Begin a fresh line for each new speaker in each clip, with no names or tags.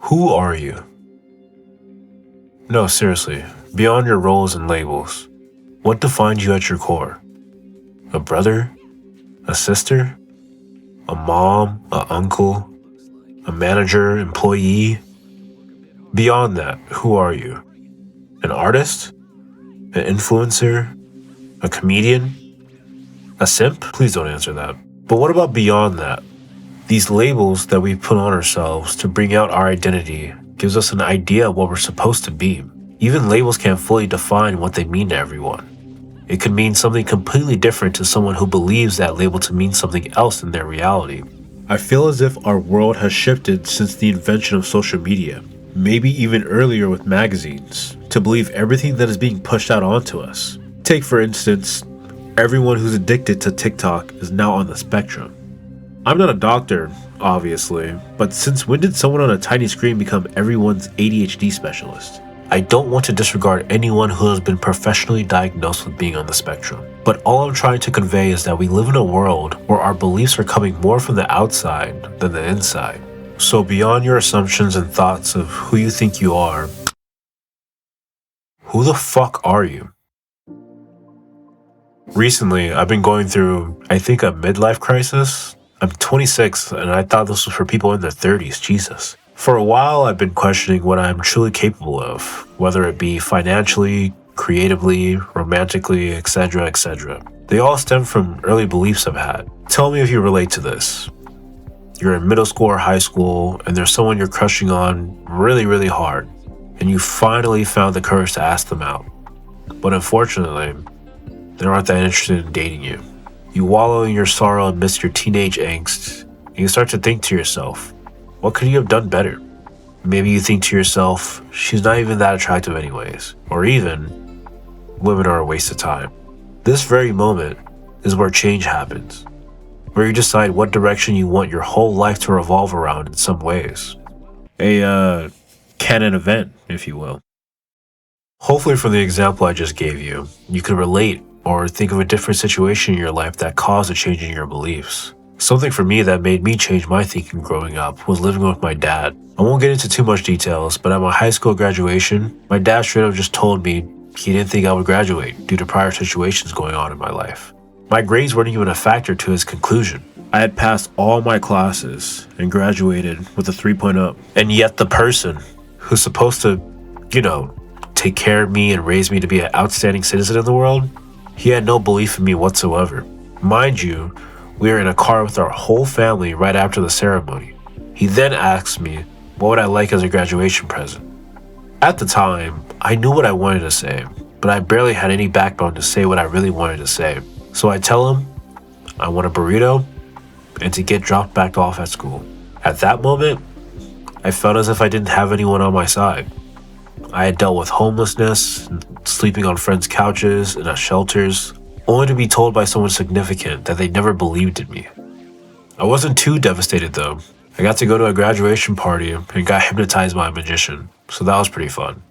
Who are you? No, seriously, beyond your roles and labels, what defines you at your core? A brother? A sister? A mom? A uncle? A manager? Employee? Beyond that, who are you? An artist? An influencer? A comedian? A simp? Please don't answer that. But what about beyond that? These labels that we put on ourselves to bring out our identity gives us an idea of what we're supposed to be. Even labels can't fully define what they mean to everyone. It could mean something completely different to someone who believes that label to mean something else in their reality. I feel as if our world has shifted since the invention of social media, maybe even earlier with magazines, to believe everything that is being pushed out onto us. Take for instance, everyone who's addicted to TikTok is now on the spectrum. I'm not a doctor, obviously, but since when did someone on a tiny screen become everyone's ADHD specialist? I don't want to disregard anyone who has been professionally diagnosed with being on the spectrum, but all I'm trying to convey is that we live in a world where our beliefs are coming more from the outside than the inside. So beyond your assumptions and thoughts of who you think you are, who the fuck are you? Recently, I've been going through, I think, a midlife crisis. I'm 26 and I thought this was for people in their 30s, Jesus. For a while, I've been questioning what I'm truly capable of, whether it be financially, creatively, romantically, etc., etc. They all stem from early beliefs I've had. Tell me if you relate to this. You're in middle school or high school and there's someone you're crushing on really, really hard, and you finally found the courage to ask them out. But unfortunately, they aren't that interested in dating you. You wallow in your sorrow amidst your teenage angst, and you start to think to yourself, what could you have done better? Maybe you think to yourself, she's not even that attractive anyways, or even, women are a waste of time. This very moment is where change happens, where you decide what direction you want your whole life to revolve around in some ways. A canon event, if you will. Hopefully from the example I just gave you, you can relate or think of a different situation in your life that caused a change in your beliefs. Something for me that made me change my thinking growing up was living with my dad. I won't get into too much details, but at my high school graduation, my dad straight up just told me he didn't think I would graduate due to prior situations going on in my life. My grades weren't even a factor to his conclusion. I had passed all my classes and graduated with a 3.0. And yet the person who's supposed to, take care of me and raise me to be an outstanding citizen in the world, he had no belief in me whatsoever. Mind you, we were in a car with our whole family right after the ceremony. He then asked me, what would I like as a graduation present? At the time, I knew what I wanted to say, but I barely had any backbone to say what I really wanted to say. So I tell him, I want a burrito and to get dropped back off at school. At that moment, I felt as if I didn't have anyone on my side. I had dealt with homelessness, sleeping on friends' couches and at shelters, only to be told by someone significant that they never believed in me. I wasn't too devastated though. I got to go to a graduation party and got hypnotized by a magician, so that was pretty fun.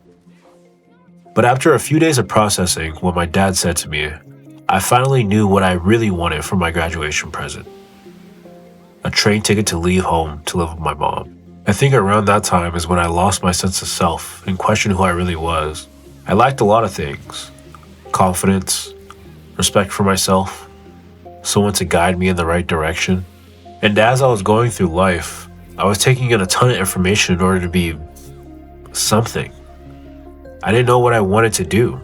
But after a few days of processing what my dad said to me, I finally knew what I really wanted for my graduation present. A train ticket to leave home to live with my mom. I think around that time is when I lost my sense of self and questioned who I really was. I lacked a lot of things. Confidence, respect for myself, someone to guide me in the right direction. And as I was going through life, I was taking in a ton of information in order to be something. I didn't know what I wanted to do.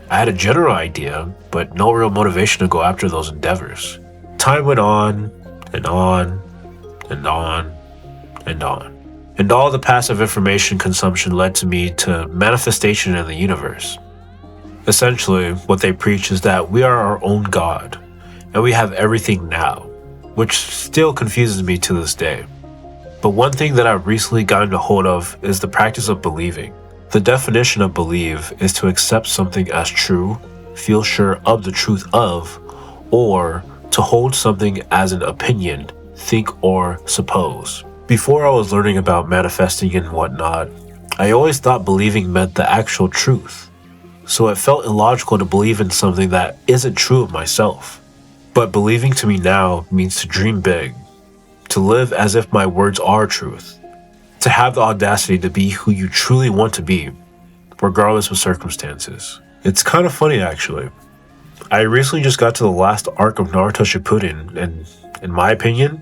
I had a general idea, but no real motivation to go after those endeavors. Time went on, and on, and on, and on. And all the passive information consumption led to me to manifestation in the universe. Essentially, what they preach is that we are our own God, and we have everything now, which still confuses me to this day. But one thing that I've recently gotten a hold of is the practice of believing. The definition of believe is to accept something as true, feel sure of the truth of, or to hold something as an opinion, think or suppose. Before I was learning about manifesting and whatnot, I always thought believing meant the actual truth. So it felt illogical to believe in something that isn't true of myself. But believing to me now means to dream big, to live as if my words are truth, to have the audacity to be who you truly want to be, regardless of circumstances. It's kind of funny, actually. I recently just got to the last arc of Naruto Shippuden, and in my opinion,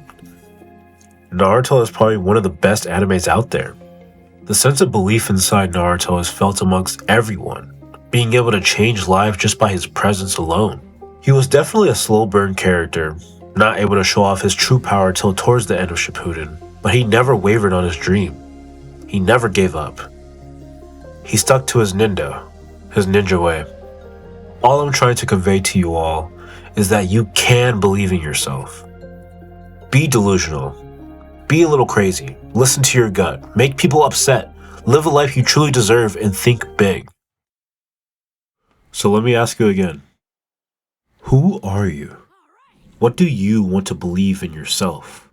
Naruto is probably one of the best animes out there. The sense of belief inside Naruto is felt amongst everyone, being able to change lives just by his presence alone. He was definitely a slow burn character, not able to show off his true power till towards the end of Shippuden, but he never wavered on his dream. He never gave up. He stuck to his ninja way. All I'm trying to convey to you all is that you can believe in yourself. Be delusional. Be a little crazy. Listen to your gut. Make people upset. Live a life you truly deserve and think big. So let me ask you again. Who are you? What do you want to believe in yourself?